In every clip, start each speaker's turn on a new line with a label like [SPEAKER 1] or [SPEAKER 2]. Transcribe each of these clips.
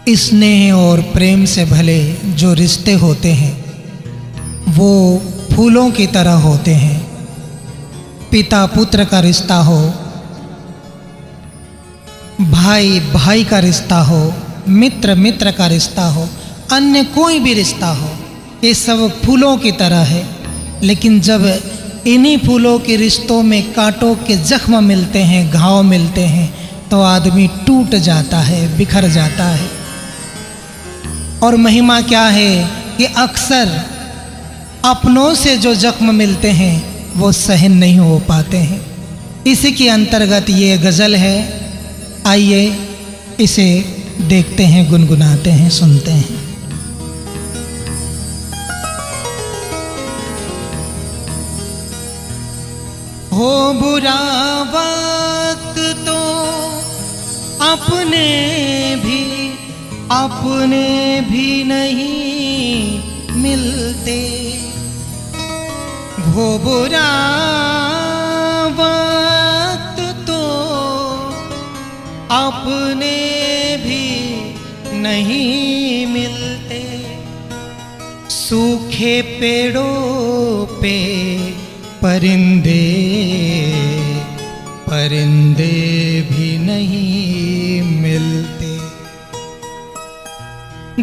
[SPEAKER 1] स्नेह और प्रेम से भले जो रिश्ते होते हैं वो फूलों की तरह होते हैं। पिता पुत्र का रिश्ता हो, भाई भाई का रिश्ता हो, मित्र मित्र का रिश्ता हो, अन्य कोई भी रिश्ता हो, ये सब फूलों की तरह है। लेकिन जब इन्हीं फूलों के रिश्तों में कांटों के जख्म मिलते हैं, घाव मिलते हैं, तो आदमी टूट जाता है, बिखर जाता है। और महिमा क्या है कि अक्सर अपनों से जो जख्म मिलते हैं वो सहन नहीं हो पाते हैं। इसी के अंतर्गत ये गज़ल है। आइए इसे देखते हैं, गुनगुनाते हैं, सुनते हैं। हो बुरा वक्त तो अपने भी नहीं मिलते। वो बुरा वक्त तो अपने भी नहीं मिलते। सूखे पेड़ों पे परिंदे भी नहीं मिलते।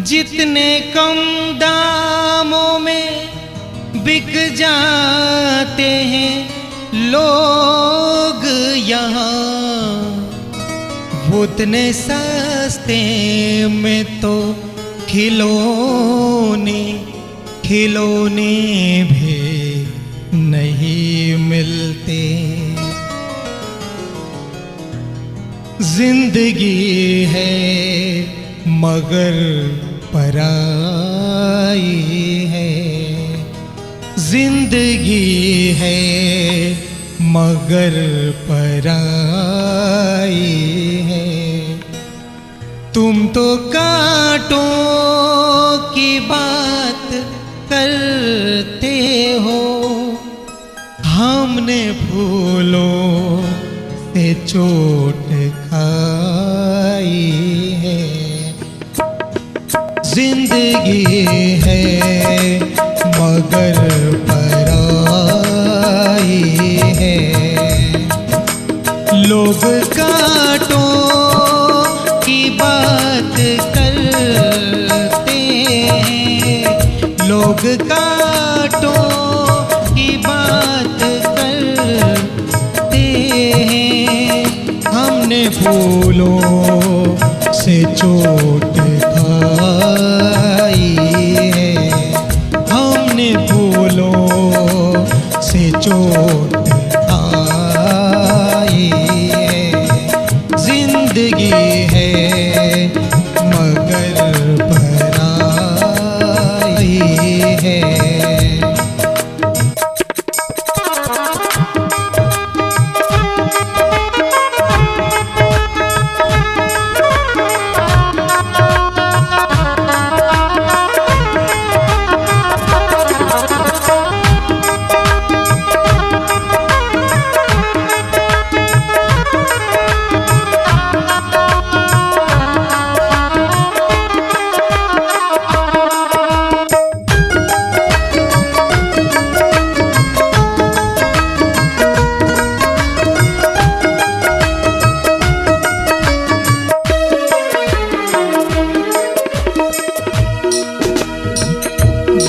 [SPEAKER 1] जितने कम दामों में बिक जाते हैं लोग यहाँ, उतने सस्ते में तो खिलौने भी नहीं मिलते। जिंदगी है मगर पराई है, जिंदगी है मगर पराई है। तुम तो कांटों की बात करते हो, हमने फूलों से चोट खाई है। जिंदगी है मगर पराई है। लोग कांटों की बात करते हैं, लोग कांटों की बात करते हैं। हमने फूलों से चोट खाई है, हमने फूलों से चोट खाई है। जिंदगी है मगर पराई है।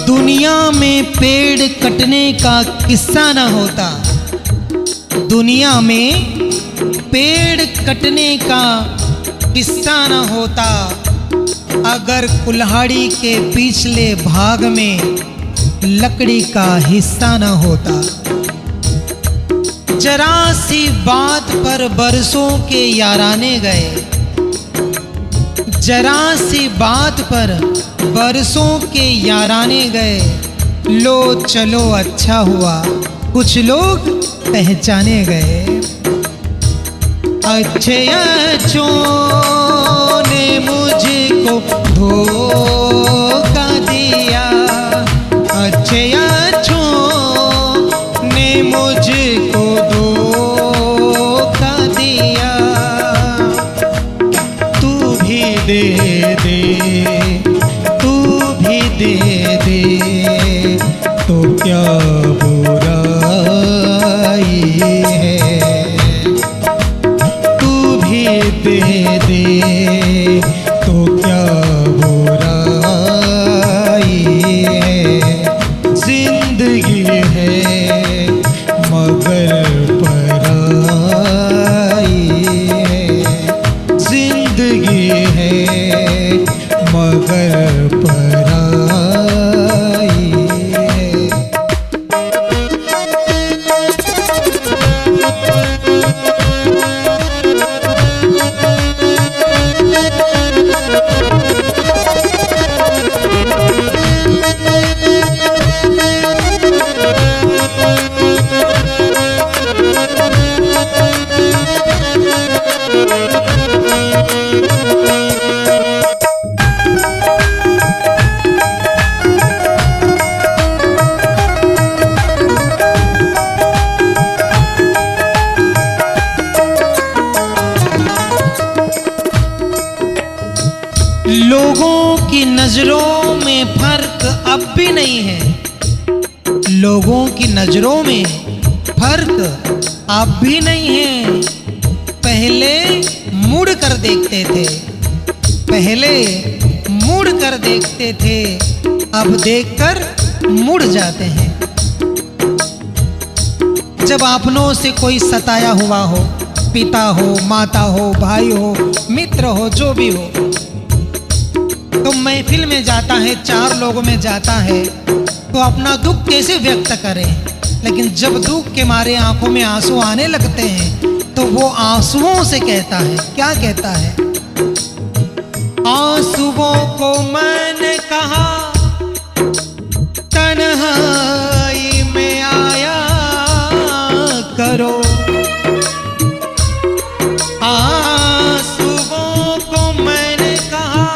[SPEAKER 1] दुनिया में पेड़ कटने का किस्सा न होता, दुनिया में पेड़ कटने का किस्सा न होता, अगर कुल्हाड़ी के पिछले भाग में लकड़ी का हिस्सा न होता। जरा सी बात पर बरसों के याराने गए, जरा सी बात पर बरसों के याराने गए। लो चलो अच्छा हुआ कुछ लोग पहचाने गए। अच्छे अच्छों ने मुझको धोखा दिया, अच्छे अच्छों ने मुझको धोखा दिया। तू भी दे दे है। तू भी दे दे तो क्या बुराई है। जिंदगी है मगर पराई है। जिंदगी है मगर पराई है। लोगों की नजरों में फर्क अब भी नहीं है। लोगों की नजरों में फर्क अब भी नहीं है। पहले मुड़ कर देखते थे, पहले मुड़ कर देखते थे, अब देखकर मुड़ जाते हैं। जब अपनों से कोई सताया हुआ हो, पिता हो, माता हो, भाई हो, मित्र हो, जो भी हो, तो महफिल में जाता है, चार लोगों में जाता है, तो अपना दुख कैसे व्यक्त करें। लेकिन जब दुख के मारे आंखों में आंसू आने लगते हैं तो वो आंसुओं से कहता है, क्या कहता है? आंसुओं को मैंने कहा तन्हाई में आया करो। आंसुओं को मैंने कहा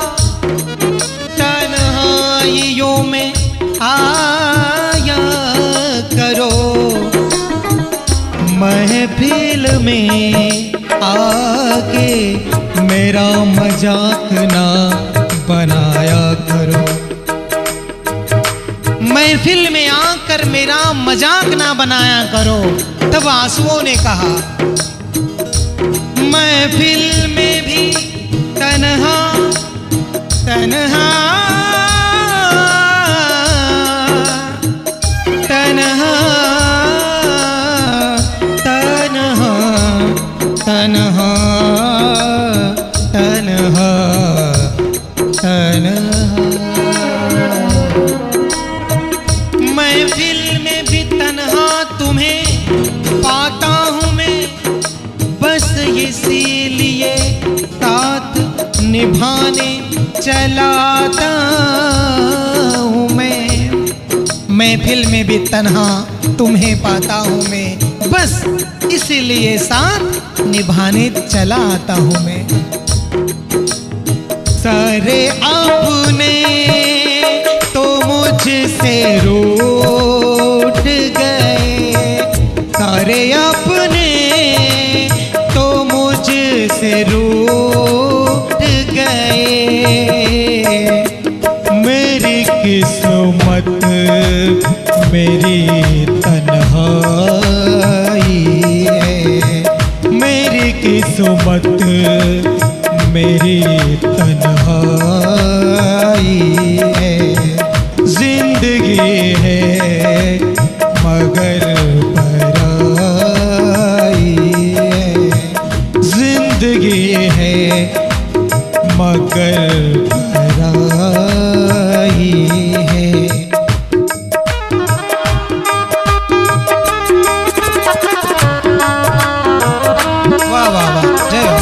[SPEAKER 1] तन्हाइयों में आया करो। महफिल में आके मेरा मजाक ना बनाया करो। महफिल में आकर मेरा मजाक ना बनाया करो। तब आंसुओं ने कहा, महफिल में भी तन्हा तन्हा तन्हा तन्हा तन्हा तन्हा तन्हा। महफिल में भी तन्हा तुम्हें पाता हूँ मैं, बस इसीलिए साथ निभाने चलाता हूँ मैं। महफिल में भी तन्हा तुम्हें पाता हूँ मैं, बस इसीलिए साथ निभाने चला आता हूँ मैं। सारे अपने तो मुझसे रूठ गए, सारे अपने तो मुझसे रूठ गए। मेरी किस्मत मेरी तन्हाई है। मेरी किस्मत मेरी तन्हाई है। जिंदगी है मगर पराई है। जिंदगी है मगर पराई है। वाह वाह वाह, जय हो।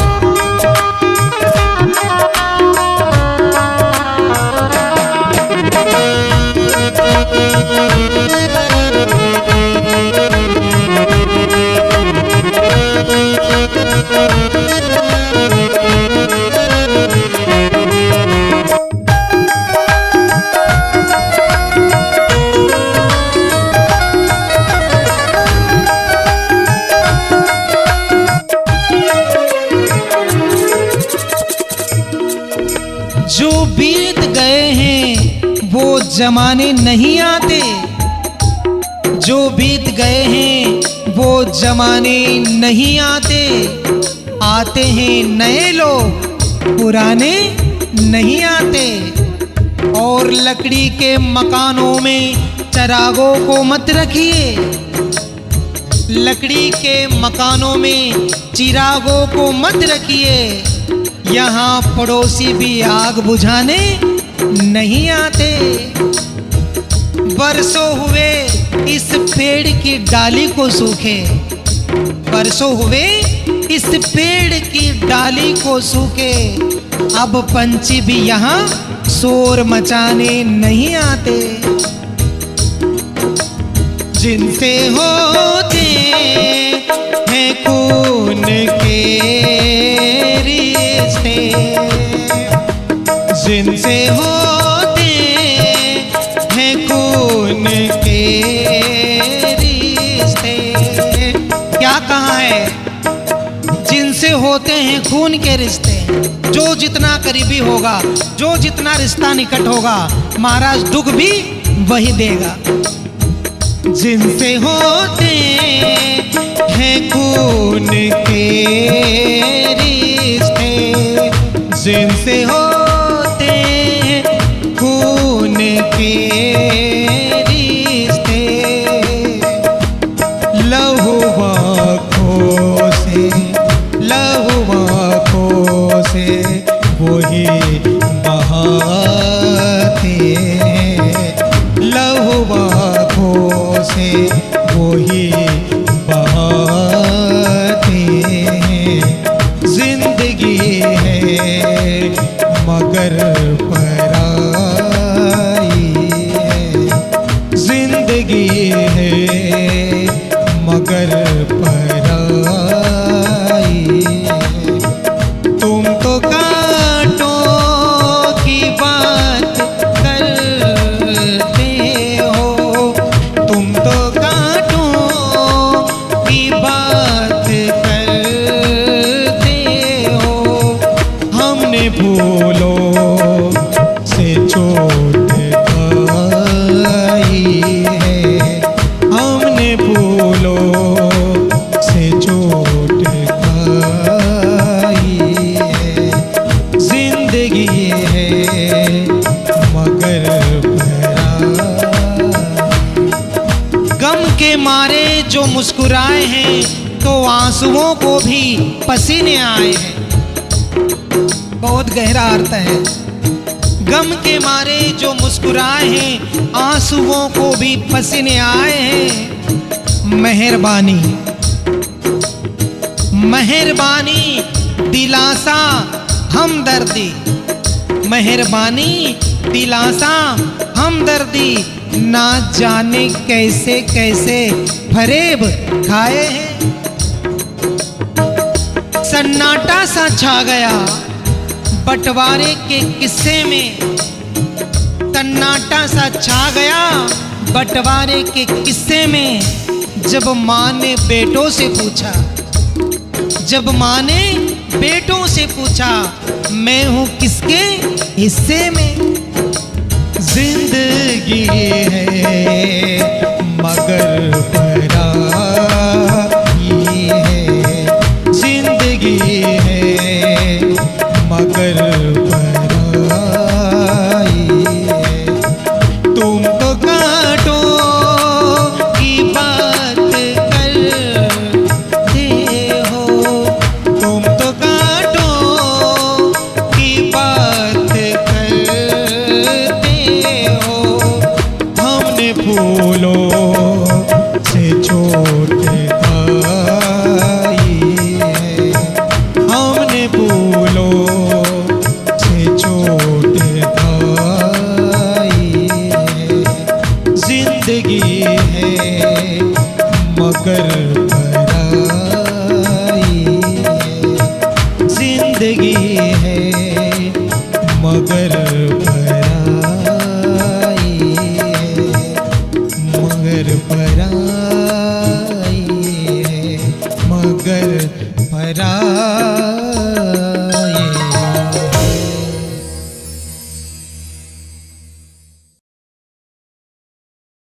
[SPEAKER 1] जो बीत गए हैं वो जमाने नहीं आते। जो बीत गए हैं वो जमाने नहीं आते, आते हैं नए लोग, पुराने नहीं आते। और लकड़ी के मकानों में चिरागों को मत रखिए, लकड़ी के मकानों में चिरागों को मत रखिए। यहाँ पड़ोसी भी आग बुझाने नहीं आते। बरसों हुए इस पेड़ की डाली को सूखे, बरसों हुए इस पेड़ की डाली को सूखे। अब पंछी भी यहाँ शोर मचाने नहीं आते। जिनसे होते हैं खून के रिश्ते, जिनसे होते हैं खून के रिश्ते। क्या कहा है? जिनसे होते हैं खून के रिश्ते। जो जितना करीबी होगा, जो जितना रिश्ता निकट होगा, महाराज दुख भी वही देगा। जिनसे होते हैं खून के रिश्ते, जिनसे होते हैं खून के रिश्ते। लहू आँखों से, लहू आँखों से वही बहाते हैं, लहू आँखों से वही बहाते हैं। जिंदगी है मगर पराई है, जिंदगी है मगर पराई है। तुम तो कांटों की बात करते हो, तुम तो कांटों की बात करते हो। हमने फूलों से चोट खाई है, हमने फूलों से चोट खाई है। जिंदगी है मगर गम के मारे जो मुस्कुराए हैं, तो आंसुओं को भी पसीने आए हैं। बहुत गहरा अर्थ है। गम के मारे जो मुस्कुराए हैं, आंसुओं को भी पसीने आए हैं। मेहरबानी, मेहरबानी, दिलासा, हमदर्दी, मेहरबानी, दिलासा, हमदर्दी। ना जाने कैसे कैसे फरेब खाए हैं। सन्नाटा सा छा गया बंटवारे के किस्से में, सन्नाटा सा छा गया बंटवारे के किस्से में। जब माँ ने बेटों से पूछा, जब माँ ने बेटों से पूछा, मैं हूँ किसके हिस्से में। जिंदगी है मगर पराई है, जिंदगी है मगर पराई है। तुम तो कांटों की बात करते हो, तुम तो कांटों की बात करते हो। हमने फूलों से चोट खाई है, हमने फूलों से चोट खाई है। जिंदगी है मगर पराई है, जिंदगी है मगर पराई है, मगर पराई है, मगर पराई